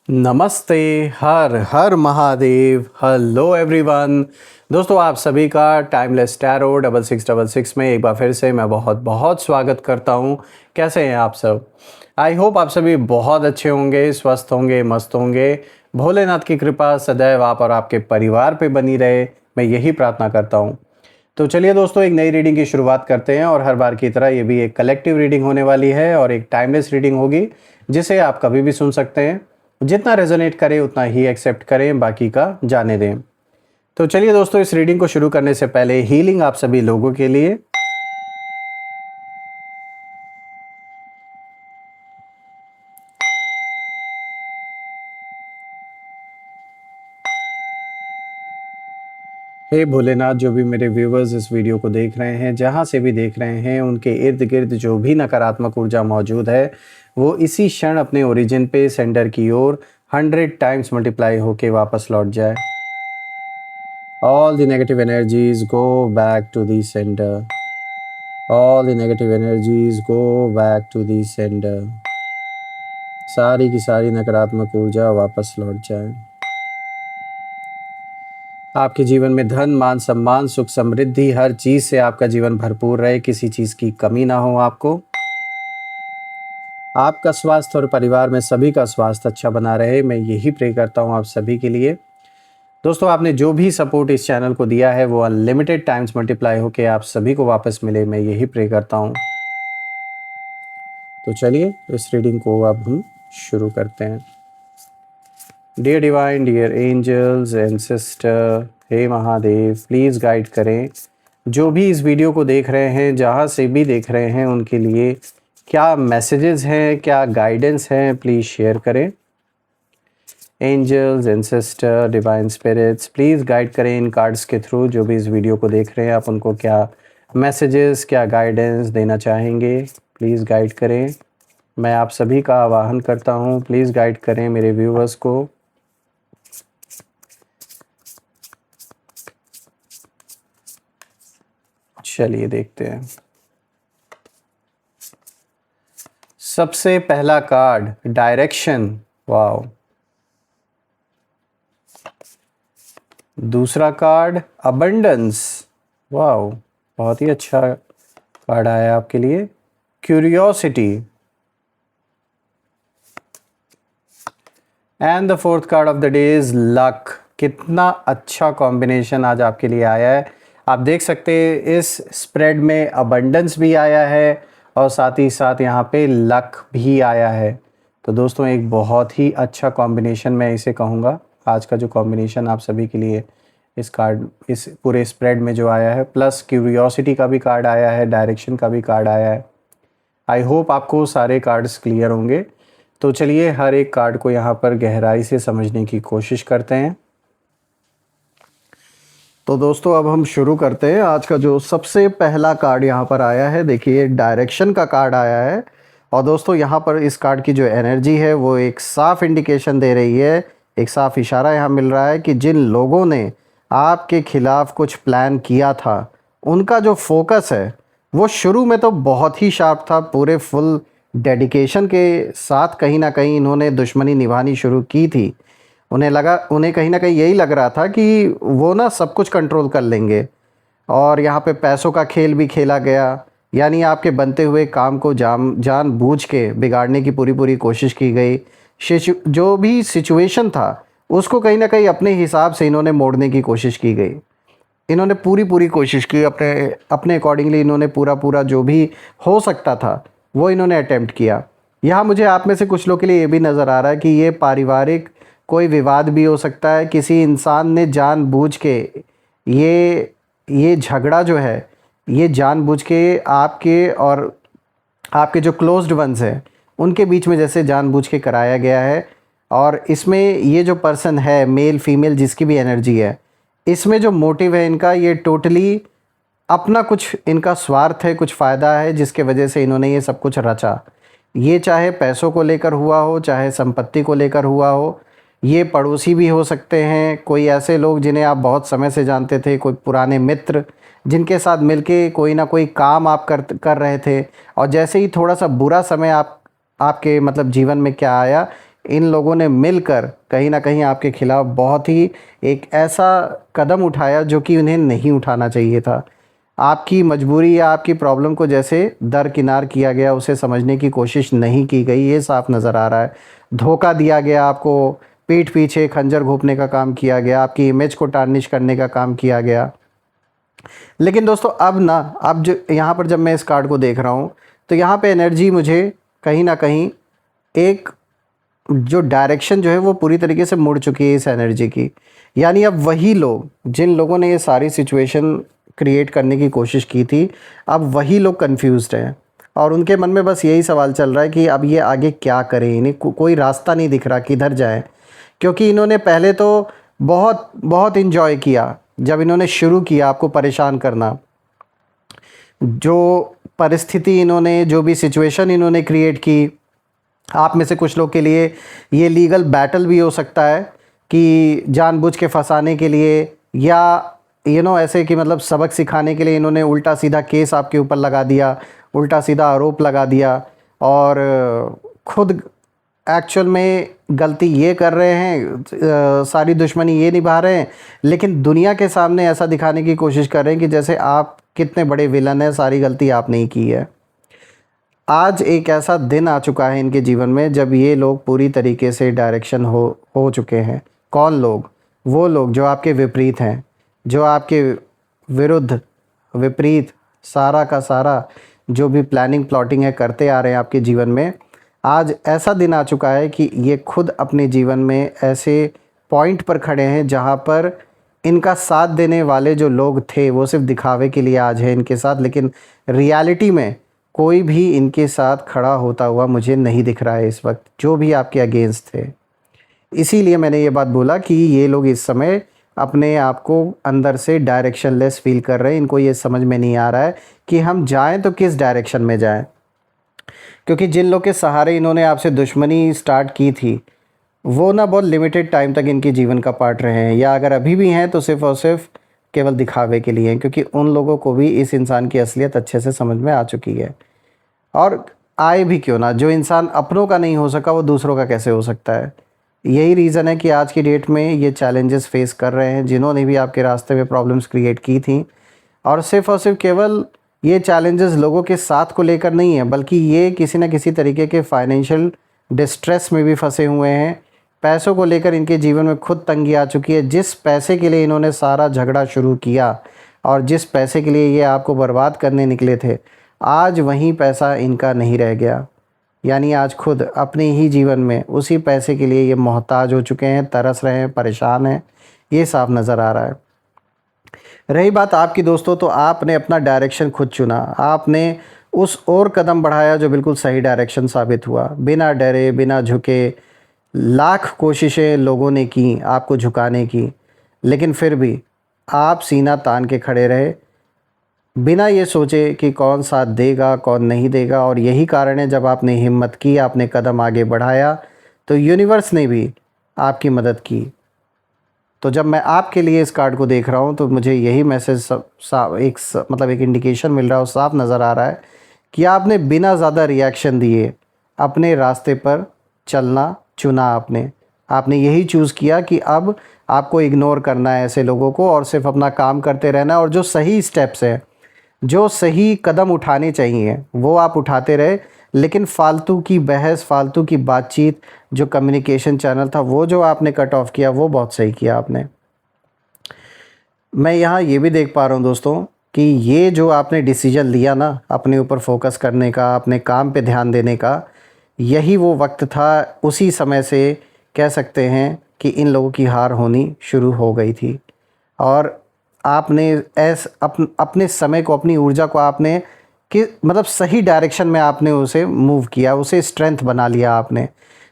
नमस्ते। हर हर महादेव। Hello everyone. दोस्तों आप सभी का टाइमलेस टैरो 6666 में एक बार फिर से मैं बहुत बहुत स्वागत करता हूं। कैसे हैं आप सब? आई होप आप सभी बहुत अच्छे होंगे, स्वस्थ होंगे, मस्त होंगे। भोलेनाथ की कृपा सदैव आप और आपके परिवार पे बनी रहे, मैं यही प्रार्थना करता हूं। तो चलिए दोस्तों, एक नई रीडिंग की शुरुआत करते हैं और हर बार की तरह ये भी एक कलेक्टिव रीडिंग होने वाली है और एक टाइमलेस रीडिंग होगी जिसे आप कभी भी सुन सकते हैं। जितना रेजोनेट करे उतना ही एक्सेप्ट करें, बाकी का जाने दें। तो चलिए दोस्तों, इस रीडिंग को शुरू करने से पहले हीलिंग आप सभी लोगों के लिए। हे भोलेनाथ, जो भी मेरे व्यूवर्स इस वीडियो को देख रहे हैं, जहां से भी देख रहे हैं, उनके इर्द गिर्द जो भी नकारात्मक ऊर्जा मौजूद है वो इसी क्षण अपने ओरिजिन पे सेंटर की ओर 100 टाइम्स मल्टीप्लाई होके वापस लौट जाए। All the negative energies go back to the sender. All the negative energies go back to the sender. सारी की सारी नकारात्मक ऊर्जा वापस लौट जाए। आपके जीवन में धन, मान, सम्मान, सुख, समृद्धि, हर चीज से आपका जीवन भरपूर रहे, किसी चीज की कमी ना हो आपको। आपका स्वास्थ्य और परिवार में सभी का स्वास्थ्य अच्छा बना रहे, मैं यही प्रे करता हूँ आप सभी के लिए। दोस्तों, आपने जो भी सपोर्ट इस चैनल को दिया है वो अनलिमिटेड टाइम्स मल्टीप्लाई होके आप सभी को वापस मिले, मैं यही प्रे करता हूँ। तो चलिए इस रीडिंग को अब हम शुरू करते हैं। Dear divine, dear angels and sister, हे महादेव, प्लीज़ गाइड करें जो भी इस वीडियो को देख रहे हैं, जहाँ से भी देख रहे हैं, उनके लिए क्या मैसेजेस हैं, क्या गाइडेंस हैं, प्लीज़ शेयर करें। Angels and sister, divine spirits, please guide करें इन कार्ड्स के थ्रू जो भी इस वीडियो को देख रहे हैं, आप उनको क्या मैसेजेस, क्या गाइडेंस देना चाहेंगे, प्लीज़ गाइड करें। मैं आप सभी का आवाहन करता हूँ, प्लीज़ गाइड करें मेरे व्यूवर्स को। चलिए देखते हैं। सबसे पहला कार्ड डायरेक्शन, वाओ। दूसरा कार्ड अबंडेंस, वाओ, बहुत ही अच्छा कार्ड आया आपके लिए। Curiosity and the fourth card of the day is luck. कितना अच्छा कॉम्बिनेशन आज आपके लिए आया है। आप देख सकते हैं इस स्प्रेड में अबंडेंस भी आया है और साथ ही साथ यहाँ पे लक भी आया है। तो दोस्तों, एक बहुत ही अच्छा कॉम्बिनेशन मैं इसे कहूँगा। आज का जो कॉम्बिनेशन आप सभी के लिए इस पूरे स्प्रेड में जो आया है, प्लस क्यूरियोसिटी का भी कार्ड आया है, डायरेक्शन का भी कार्ड आया है। आई होप आपको सारे कार्ड्स क्लियर होंगे। तो चलिए हर एक कार्ड को यहाँ पर गहराई से समझने की कोशिश करते हैं। तो दोस्तों, अब हम शुरू करते हैं। आज का जो सबसे पहला कार्ड यहाँ पर आया है, देखिए डायरेक्शन का कार्ड आया है। और दोस्तों, यहाँ पर इस कार्ड की जो एनर्जी है वो एक साफ इंडिकेशन दे रही है, एक साफ इशारा यहाँ मिल रहा है कि जिन लोगों ने आपके खिलाफ कुछ प्लान किया था, उनका जो फोकस है वो शुरू में तो बहुत ही शार्प था। पूरे फुल डेडिकेशन के साथ कहीं ना कहीं इन्होंने दुश्मनी निभानी शुरू की थी। उन्हें कहीं ना कहीं यही लग रहा था कि वो ना सब कुछ कंट्रोल कर लेंगे। और यहाँ पे पैसों का खेल भी खेला गया, यानी आपके बनते हुए काम को जानबूझ के बिगाड़ने की पूरी पूरी कोशिश की गई। जो भी सिचुएशन था उसको कहीं ना कहीं अपने हिसाब से इन्होंने मोड़ने की कोशिश की गई। इन्होंने पूरी पूरी कोशिश की, अपने अपने अकॉर्डिंगली इन्होंने पूरा पूरा जो भी हो सकता था वो इन्होंने अटेम्प्ट किया। यहाँ मुझे आप में से कुछ लोग के लिए ये भी नज़र आ रहा है कि ये पारिवारिक कोई विवाद भी हो सकता है। किसी इंसान ने जानबूझ के ये झगड़ा जो है, ये जानबूझ के आपके और आपके जो क्लोज्ड वंस हैं उनके बीच में जैसे जानबूझ के कराया गया है। और इसमें ये जो पर्सन है, मेल फीमेल जिसकी भी एनर्जी है, इसमें जो मोटिव है इनका, ये टोटली अपना कुछ इनका स्वार्थ है, कुछ फ़ायदा है जिसके वजह से इन्होंने ये सब कुछ रचा। ये चाहे पैसों को लेकर हुआ हो, चाहे संपत्ति को लेकर हुआ हो। ये पड़ोसी भी हो सकते हैं, कोई ऐसे लोग जिन्हें आप बहुत समय से जानते थे, कोई पुराने मित्र जिनके साथ मिलके कोई ना कोई काम आप कर रहे थे। और जैसे ही थोड़ा सा बुरा समय आपके मतलब जीवन में क्या आया, इन लोगों ने मिलकर कहीं ना कहीं आपके खिलाफ बहुत ही एक ऐसा कदम उठाया जो कि उन्हें नहीं उठाना चाहिए था। आपकी मजबूरी या आपकी प्रॉब्लम को जैसे दरकिनार किया गया, उसे समझने की कोशिश नहीं की गई, ये साफ नज़र आ रहा है। धोखा दिया गया आपको, पीठ पीछे खंजर घोंपने का काम किया गया, आपकी इमेज को टार्निश करने का काम किया गया। लेकिन दोस्तों अब जो यहाँ पर जब मैं इस कार्ड को देख रहा हूँ तो यहाँ पे एनर्जी मुझे कहीं ना कहीं एक जो डायरेक्शन जो है वो पूरी तरीके से मुड़ चुकी है इस एनर्जी की। यानी अब वही लोग जिन लोगों ने ये सारी सिचुएशन क्रिएट करने की कोशिश की थी, अब वही लोग कंफ्यूज्ड हैं और उनके मन में बस यही सवाल चल रहा है कि अब ये आगे क्या करें। इन्हें कोई रास्ता नहीं दिख रहा किधर जाएं, क्योंकि इन्होंने पहले तो बहुत बहुत इन्जॉय किया जब इन्होंने शुरू किया आपको परेशान करना। जो परिस्थिति इन्होंने, जो भी सिचुएशन इन्होंने क्रिएट की, आप में से कुछ लोग के लिए ये लीगल बैटल भी हो सकता है कि जानबूझ के फंसाने के लिए या ऐसे कि मतलब सबक सिखाने के लिए इन्होंने उल्टा सीधा केस आपके ऊपर लगा दिया, उल्टा सीधा आरोप लगा दिया और खुद एक्चुअल में गलती ये कर रहे हैं, सारी दुश्मनी ये निभा रहे हैं, लेकिन दुनिया के सामने ऐसा दिखाने की कोशिश कर रहे हैं कि जैसे आप कितने बड़े विलन हैं, सारी गलती आपने ही की है। आज एक ऐसा दिन आ चुका है इनके जीवन में जब ये लोग पूरी तरीके से डायरेक्शन हो चुके हैं। कौन लोग? वो लोग जो आपके विपरीत हैं, जो आपके विरुद्ध विपरीत सारा का सारा जो भी प्लानिंग प्लॉटिंग है करते आ रहे हैं आपके जीवन में। आज ऐसा दिन आ चुका है कि ये खुद अपने जीवन में ऐसे पॉइंट पर खड़े हैं जहाँ पर इनका साथ देने वाले जो लोग थे वो सिर्फ दिखावे के लिए आज है इनके साथ, लेकिन रियलिटी में कोई भी इनके साथ खड़ा होता हुआ मुझे नहीं दिख रहा है इस वक्त, जो भी आपके अगेंस्ट थे। इसीलिए मैंने ये बात बोला कि ये लोग इस समय अपने आप को अंदर से डायरेक्शनलेस फील कर रहे हैं। इनको ये समझ में नहीं आ रहा है कि हम जाएं तो किस डायरेक्शन में जाएं, क्योंकि जिन लोग के सहारे इन्होंने आपसे दुश्मनी स्टार्ट की थी वो ना बहुत लिमिटेड टाइम तक इनके जीवन का पार्ट रहे हैं, या अगर अभी भी हैं तो सिर्फ़ और सिर्फ केवल दिखावे के लिए हैं, क्योंकि उन लोगों को भी इस इंसान की असलियत अच्छे से समझ में आ चुकी है। और आए भी क्यों ना, जो इंसान अपनों का नहीं हो सका वो दूसरों का कैसे हो सकता है। यही रीज़न है कि आज की डेट में ये चैलेंजेस फेस कर रहे हैं जिन्होंने भी आपके रास्ते में प्रॉब्लम्स क्रिएट की थी। और सिर्फ केवल ये चैलेंजेस लोगों के साथ को लेकर नहीं है, बल्कि ये किसी न किसी तरीके के फाइनेंशियल डिस्ट्रेस में भी फंसे हुए हैं। पैसों को लेकर इनके जीवन में खुद तंगी आ चुकी है। जिस पैसे के लिए इन्होंने सारा झगड़ा शुरू किया और जिस पैसे के लिए ये आपको बर्बाद करने निकले थे, आज वही पैसा इनका नहीं रह गया। यानी आज खुद अपने ही जीवन में उसी पैसे के लिए ये मोहताज हो चुके हैं, तरस रहे हैं, परेशान हैं। ये साफ नज़र आ रहा है। रही बात आपकी दोस्तों, तो आपने अपना डायरेक्शन खुद चुना, आपने उस और कदम बढ़ाया जो बिल्कुल सही डायरेक्शन साबित हुआ। बिना डरे, बिना झुके, लाख कोशिशें लोगों ने की आपको झुकाने की, लेकिन फिर भी आप सीना तान के खड़े रहे, बिना ये सोचे कि कौन साथ देगा कौन नहीं देगा। और यही कारण है जब आपने हिम्मत की, आपने कदम आगे बढ़ाया, तो यूनिवर्स ने भी आपकी मदद की। तो जब मैं आपके लिए इस कार्ड को देख रहा हूँ तो मुझे यही मैसेज मतलब एक इंडिकेशन मिल रहा है, साफ नज़र आ रहा है कि आपने बिना ज़्यादा रिएक्शन दिए अपने रास्ते पर चलना चुना। आपने यही चूज़ किया कि अब आपको इग्नोर करना है ऐसे लोगों को और सिर्फ अपना काम करते रहना है, और जो सही स्टेप्स हैं, जो सही कदम उठाने चाहिए वो आप उठाते रहे। लेकिन फालतू की बहस, फालतू की बातचीत, जो कम्युनिकेशन चैनल था वो जो आपने कट ऑफ किया, वो बहुत सही किया आपने। मैं यहाँ ये भी देख पा रहा हूँ दोस्तों कि ये जो आपने डिसीजन लिया ना अपने ऊपर फोकस करने का, अपने काम पे ध्यान देने का, यही वो वक्त था। उसी समय से कह सकते हैं कि इन लोगों की हार होनी शुरू हो गई थी, और आपने अपने समय को, अपनी ऊर्जा को आपने कि मतलब सही डायरेक्शन में आपने उसे मूव किया, उसे स्ट्रेंथ बना लिया आपने।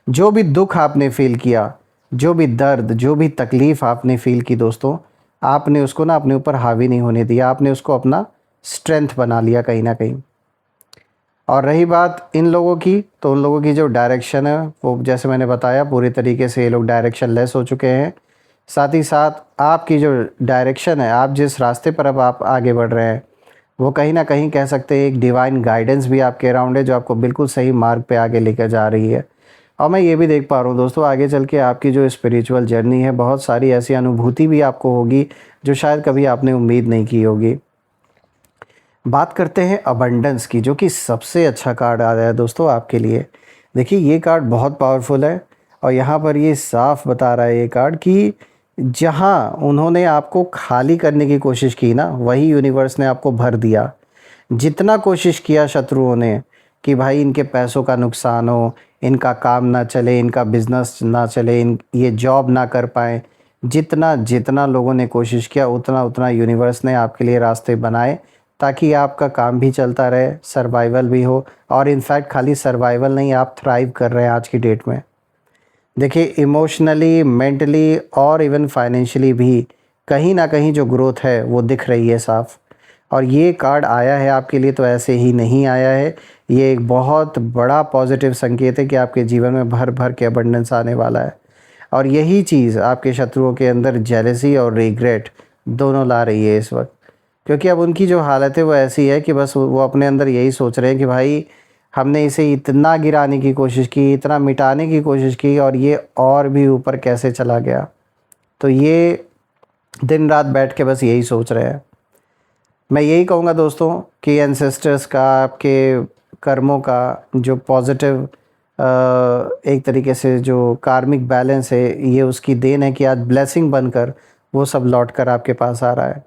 जो भी दुख आपने फ़ील किया, जो भी दर्द, जो भी तकलीफ़ आपने फ़ील की दोस्तों, आपने उसको ना अपने ऊपर हावी नहीं होने दिया, आपने उसको अपना स्ट्रेंथ बना लिया कहीं ना कहीं। और रही बात इन लोगों की, तो उन लोगों की जो डायरेक्शन है वो जैसे मैंने बताया पूरी तरीके से ये लोग डायरेक्शन लेस हो चुके हैं। साथ ही साथ आपकी जो डायरेक्शन है, आप जिस रास्ते पर अब आप आगे बढ़ रहे हैं, वो कहीं ना कहीं कह सकते हैं एक डिवाइन गाइडेंस भी आपके अराउंड है जो आपको बिल्कुल सही मार्ग पे आगे लेकर जा रही है। और मैं ये भी देख पा रहा हूँ दोस्तों, आगे चल के आपकी जो स्पिरिचुअल जर्नी है, बहुत सारी ऐसी अनुभूति भी आपको होगी जो शायद कभी आपने उम्मीद नहीं की होगी। बात करते हैं अबंडेंस की, जो कि सबसे अच्छा कार्ड आ रहा है दोस्तों आपके लिए। देखिए ये कार्ड बहुत पावरफुल है और यहाँ पर ये साफ बता रहा है ये कार्ड कि जहाँ उन्होंने आपको खाली करने की कोशिश की ना, वही यूनिवर्स ने आपको भर दिया। जितना कोशिश किया शत्रुओं ने कि भाई इनके पैसों का नुकसान हो, इनका काम ना चले, इनका बिजनेस ना चले, ये जॉब ना कर पाए, जितना जितना लोगों ने कोशिश किया उतना उतना यूनिवर्स ने आपके लिए रास्ते बनाए ताकि आपका काम भी चलता रहे, सर्वाइवल भी हो। और इनफैक्ट खाली सर्वाइवल नहीं, आप थ्राइव कर रहे हैं आज की डेट में। देखिए इमोशनली, मेंटली और इवन फाइनेंशियली भी कहीं ना कहीं जो ग्रोथ है वो दिख रही है साफ। और ये कार्ड आया है आपके लिए तो ऐसे ही नहीं आया है, ये एक बहुत बड़ा पॉजिटिव संकेत है कि आपके जीवन में भर भर के अबंडेंस आने वाला है। और यही चीज़ आपके शत्रुओं के अंदर जेलसी और रिग्रेट दोनों ला रही है इस वक्त, क्योंकि अब उनकी जो हालत है वो ऐसी है कि बस वो अपने अंदर यही सोच रहे हैं कि भाई हमने इसे इतना गिराने की कोशिश की, इतना मिटाने की कोशिश की और ये और भी ऊपर कैसे चला गया। तो ये दिन रात बैठ के बस यही सोच रहे हैं। मैं यही कहूँगा दोस्तों कि एंसेस्टर्स का, आपके कर्मों का जो पॉजिटिव एक तरीके से जो कार्मिक बैलेंस है, ये उसकी देन है कि आज ब्लेसिंग बनकर वो सब लौट कर आपके पास आ रहा है।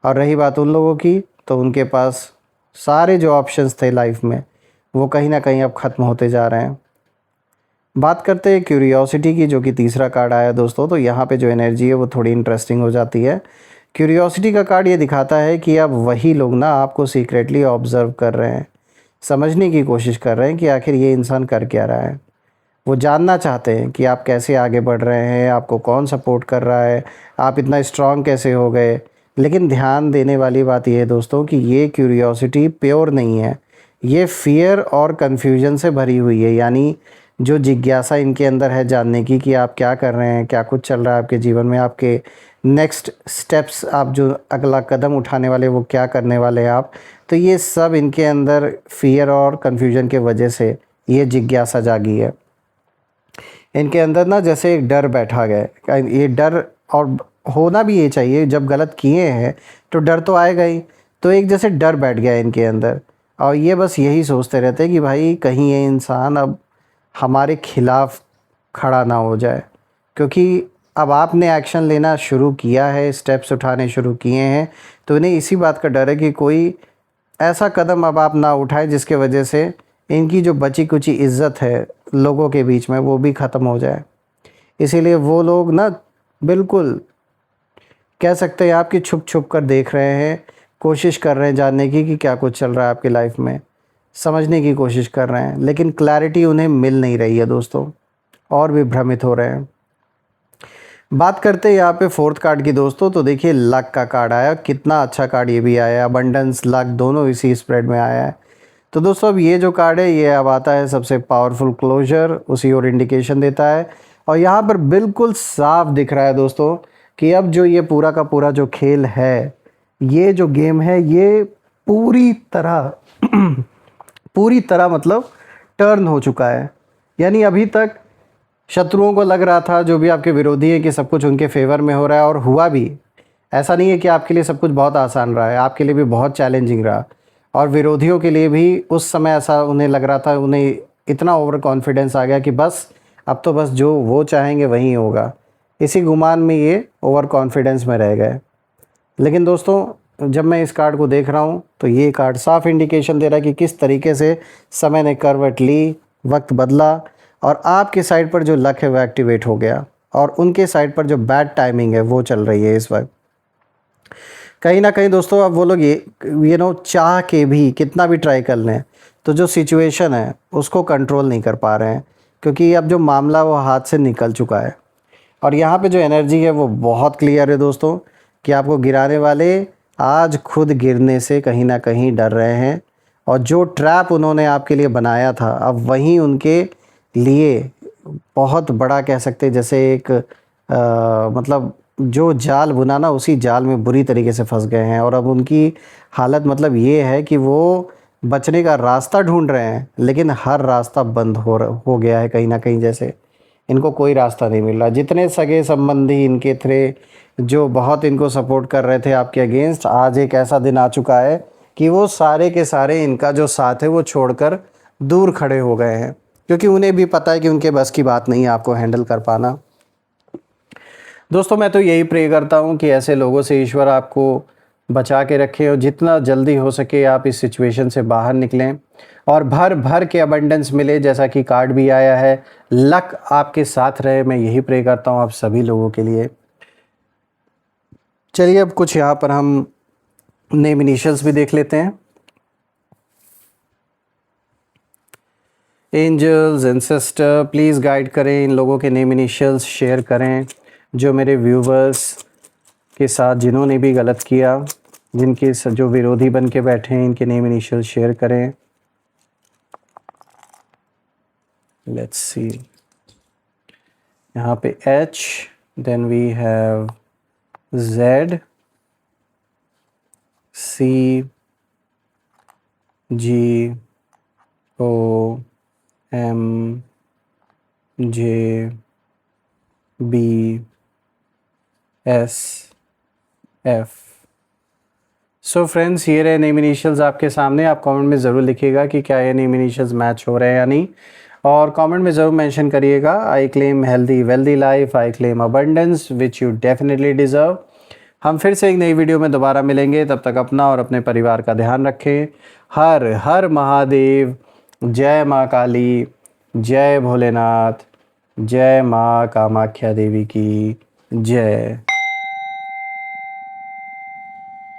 और रही बात उन लोगों की, तो उनके पास सारे जो ऑप्शंस थे लाइफ में वो कहीं ना कहीं अब ख़त्म होते जा रहे हैं। बात करते हैं क्यूरियोसिटी की, जो कि तीसरा कार्ड आया दोस्तों। तो यहाँ पे जो एनर्जी है वो थोड़ी इंटरेस्टिंग हो जाती है। क्यूरियोसिटी का कार्ड ये दिखाता है कि अब वही लोग ना आपको सीक्रेटली ऑब्ज़र्व कर रहे हैं, समझने की कोशिश कर रहे हैं कि आखिर ये इंसान कर क्या रहा है। वो जानना चाहते हैं कि आप कैसे आगे बढ़ रहे हैं, आपको कौन सपोर्ट कर रहा है, आप इतना स्ट्रांग कैसे हो गए। लेकिन ध्यान देने वाली बात यह है दोस्तों कि ये क्यूरियोसिटी प्योर नहीं है, ये फियर और कन्फ्यूजन से भरी हुई है। यानी जो जिज्ञासा इनके अंदर है जानने की कि आप क्या कर रहे हैं, क्या कुछ चल रहा है आपके जीवन में, आपके नेक्स्ट स्टेप्स, आप जो अगला कदम उठाने वाले वो क्या करने वाले हैं आप। तो ये सब इनके अंदर फियर और कन्फ्यूजन के वजह से ये जिज्ञासा जागी है इनके अंदर ना, जैसे एक डर बैठा गया। ये डर, और होना भी ये चाहिए, जब गलत किए हैं तो डर तो आएगा ही। तो एक जैसे डर बैठ गया इनके अंदर और ये बस यही सोचते रहते हैं कि भाई कहीं ये इंसान अब हमारे खिलाफ खड़ा ना हो जाए, क्योंकि अब आपने एक्शन लेना शुरू किया है, स्टेप्स उठाने शुरू किए हैं, तो इन्हें इसी बात का डर है कि कोई ऐसा कदम अब आप ना उठाएं जिसके वजह से इनकी जो बची कुची इज़्ज़त है लोगों के बीच में वो भी ख़त्म हो जाए। इसीलिए वो लोग ना बिल्कुल कह सकते हैं आपकी छुप छुप कर देख रहे हैं, कोशिश कर रहे हैं जानने की कि क्या कुछ चल रहा है आपकी लाइफ में, समझने की कोशिश कर रहे हैं, लेकिन क्लैरिटी उन्हें मिल नहीं रही है दोस्तों, और भी भ्रमित हो रहे हैं। बात करते हैं यहाँ पे फोर्थ कार्ड की दोस्तों। तो देखिए लक का कार्ड आया, कितना अच्छा कार्ड ये भी आया, अबंडेंस लक दोनों इसी स्प्रेड में आया है। तो दोस्तों अब ये जो कार्ड है ये अब आता है सबसे पावरफुल क्लोजर, उसी और इंडिकेशन देता है। और यहाँ पर बिल्कुल साफ दिख रहा है दोस्तों कि अब जो ये पूरा का पूरा जो खेल है, ये जो गेम है, ये पूरी तरह पूरी तरह मतलब टर्न हो चुका है। यानी अभी तक शत्रुओं को लग रहा था, जो भी आपके विरोधी हैं, कि सब कुछ उनके फेवर में हो रहा है, और हुआ भी। ऐसा नहीं है कि आपके लिए सब कुछ बहुत आसान रहा है, आपके लिए भी बहुत चैलेंजिंग रहा। और विरोधियों के लिए भी उस समय ऐसा उन्हें लग रहा था, उन्हें इतना ओवर कॉन्फिडेंस आ गया कि बस अब तो बस जो वो चाहेंगे वही होगा। इसी गुमान में ये ओवर कॉन्फिडेंस में रह गए। लेकिन दोस्तों जब मैं इस कार्ड को देख रहा हूँ तो ये कार्ड साफ इंडिकेशन दे रहा है कि किस तरीके से समय ने करवट ली, वक्त बदला, और आपके साइड पर जो लक है वो एक्टिवेट हो गया, और उनके साइड पर जो बैड टाइमिंग है वो चल रही है इस वक्त। कहीं ना कहीं दोस्तों अब वो लोग ये चाह के भी कितना भी ट्राई कर लें तो जो सिचुएशन है उसको कंट्रोल नहीं कर पा रहे हैं, क्योंकि अब जो मामला वो हाथ से निकल चुका है। और यहाँ पे जो एनर्जी है वो बहुत क्लियर है दोस्तों कि आपको गिराने वाले आज खुद गिरने से कहीं ना कहीं डर रहे हैं, और जो ट्रैप उन्होंने आपके लिए बनाया था अब वहीं उनके लिए बहुत बड़ा कह सकते हैं, जैसे एक मतलब जो जाल बुना ना, उसी जाल में बुरी तरीके से फंस गए हैं। और अब उनकी हालत मतलब ये है कि वो बचने का रास्ता ढूंढ रहे हैं, लेकिन हर रास्ता बंद हो गया है कहीं ना कहीं। जैसे इनको कोई रास्ता नहीं मिल रहा। जितने सगे संबंधी इनके थे, जो बहुत इनको सपोर्ट कर रहे थे आपके अगेंस्ट, आज एक ऐसा दिन आ चुका है कि वो सारे के सारे इनका जो साथ है वो छोड़कर दूर खड़े हो गए हैं, क्योंकि उन्हें भी पता है कि उनके बस की बात नहीं है आपको हैंडल कर पाना। दोस्तों मैं तो यही प्रे करता हूँ कि ऐसे लोगों से ईश्वर आपको बचा के रखे और जितना जल्दी हो सके आप इस सिचुएशन से बाहर निकलें और भर भर के अबंडेंस मिले, जैसा कि कार्ड भी आया है। लक आपके साथ रहे, मैं यही प्रे करता हूँ आप सभी लोगों के लिए। चलिए अब कुछ यहाँ पर हम नेम इनिशियल्स भी देख लेते हैं। एंजल्स, एंसेस्टर, प्लीज़ गाइड करें, इन लोगों के नेम इनिशियल्स शेयर करें। जो मेरे व्यूवर्स के साथ जिन्होंने भी गलत किया, जिनके जो विरोधी बन के बैठे हैं, इनके नेम इनिशियल शेयर करें। लेट्स सी, यहाँ पे H, then we have Z, C, G, O, M, J, B, S, F। So friends, ये रहे नेम इनिशियल्स आपके सामने। आप कमेंट में ज़रूर लिखिएगा कि क्या ये नेम इनिशियल्स मैच हो रहे हैं या नहीं, और कमेंट में ज़रूर मेंशन करिएगा I claim healthy wealthy life, I claim abundance which you definitely deserve. हम फिर से एक नई वीडियो में दोबारा मिलेंगे, तब तक अपना और अपने परिवार का ध्यान रखें। हर हर महादेव। जय माँ काली, जय भोलेनाथ, जय माँ कामाख्या देवी की जय।